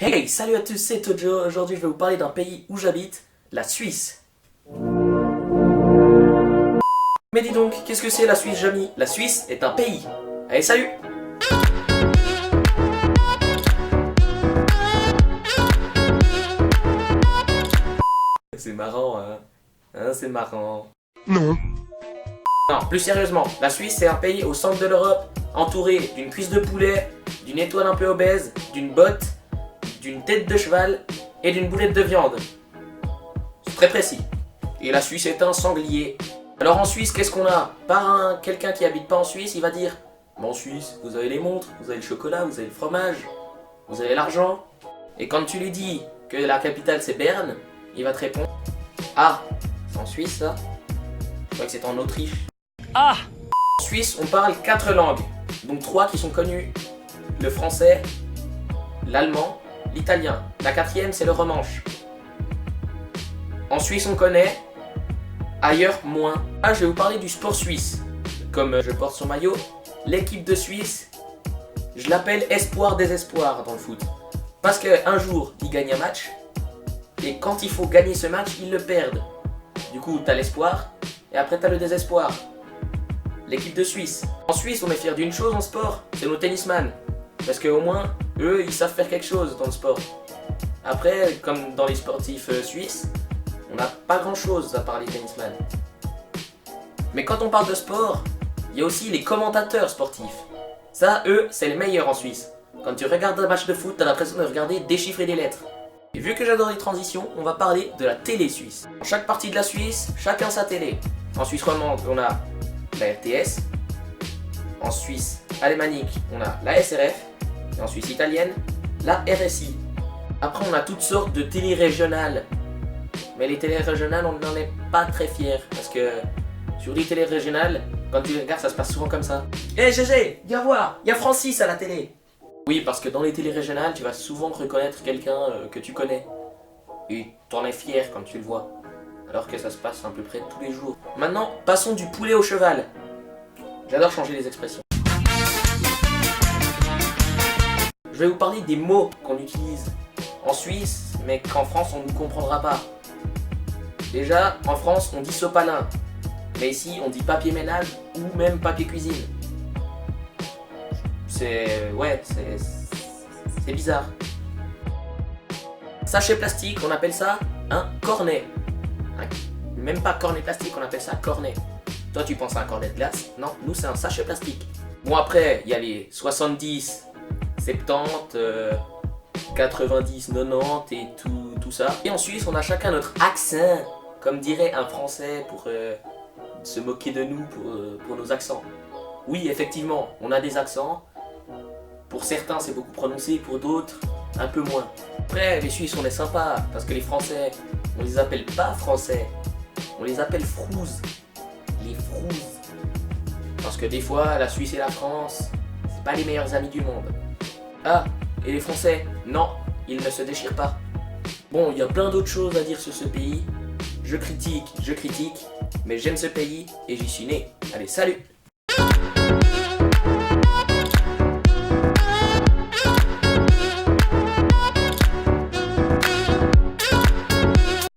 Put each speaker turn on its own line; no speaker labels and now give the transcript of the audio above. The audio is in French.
Hey, salut à tous, c'est Tojo. Aujourd'hui, je vais vous parler d'un pays où j'habite, la Suisse. Mais dis donc, qu'est-ce que c'est la Suisse, Jamy? La Suisse est un pays. Allez, salut! C'est marrant, hein? Hein, c'est marrant.
Non.
Non, plus sérieusement, la Suisse c'est un pays au centre de l'Europe, entouré d'une cuisse de poulet, d'une étoile un peu obèse, d'une botte, d'une tête de cheval et d'une boulette de viande. C'est très précis. Et la Suisse est un sanglier. Alors en Suisse, qu'est-ce qu'on a? Quelqu'un qui habite pas en Suisse, il va dire: bon, en Suisse, vous avez les montres, vous avez le chocolat, vous avez le fromage, vous avez l'argent. Et quand tu lui dis que la capitale c'est Berne, il va te répondre: ah, c'est en Suisse ça? Je crois que c'est en Autriche.
Ah!
En Suisse, on parle 4 langues, donc 3 qui sont connues: le français, l'allemand, l'italien. La 4e, c'est le romanche. En Suisse, on connaît, ailleurs, moins. Là, je vais vous parler du sport suisse. Comme je porte son maillot, l'équipe de Suisse, je l'appelle espoir désespoir dans le foot. Parce qu'un jour, ils gagnent un match, et quand il faut gagner ce match, ils le perdent. Du coup, t'as l'espoir, et après t'as le désespoir. L'équipe de Suisse. En Suisse, on est fiers d'une chose en sport, c'est nos tennisman. Parce qu'au moins, eux, ils savent faire quelque chose dans le sport. Après, comme dans les sportifs suisses, on n'a pas grand chose à part les tennisman. Mais quand on parle de sport, il y a aussi les commentateurs sportifs. Ça, eux, c'est les meilleurs en Suisse. Quand tu regardes un match de foot, t'as l'impression de regarder déchiffrer des lettres. Et vu que j'adore les transitions, on va parler de la télé suisse. Dans chaque partie de la Suisse, chacun sa télé. En Suisse romande, on a la RTS. En Suisse alémanique, on a la SRF. Et en Suisse italienne, la RSI. Après, on a toutes sortes de télé régionales. Mais les télé régionales, on n'en est pas très fiers. Parce que sur les télé régionales, quand tu les regardes, ça se passe souvent comme ça. Hé GG, viens voir, il y a Francis à la télé. Oui, parce que dans les télé régionales, tu vas souvent reconnaître quelqu'un que tu connais. Et t'en es fier quand tu le vois. Alors que ça se passe à peu près tous les jours. Maintenant, passons du poulet au cheval. J'adore changer les expressions. Je vais vous parler des mots qu'on utilise en Suisse, mais qu'en France on ne comprendra pas. Déjà, en France on dit sopalin, mais ici on dit papier ménage ou même papier cuisine. C'est bizarre. Sachet plastique, on appelle ça un cornet. Même pas cornet plastique, on appelle ça cornet. Toi tu penses à un cornet de glace? Non, nous c'est un sachet plastique. Bon, après il y a les 70, 70, 90, 90 et tout ça. Et en Suisse, on a chacun notre accent, comme dirait un Français pour se moquer de nous pour nos accents. Oui, effectivement, on a des accents. Pour certains, c'est beaucoup prononcé, pour d'autres, un peu moins. Après, les Suisses, on est sympa, parce que les Français, on les appelle pas Français, on les appelle frouzes. Les frouzes. Parce que des fois, la Suisse et la France, c'est pas les meilleurs amis du monde. Ah, et les Français, non, ils ne se déchirent pas. Bon, il y a plein d'autres choses à dire sur ce pays. Je critique, mais j'aime ce pays et j'y suis né. Allez, salut!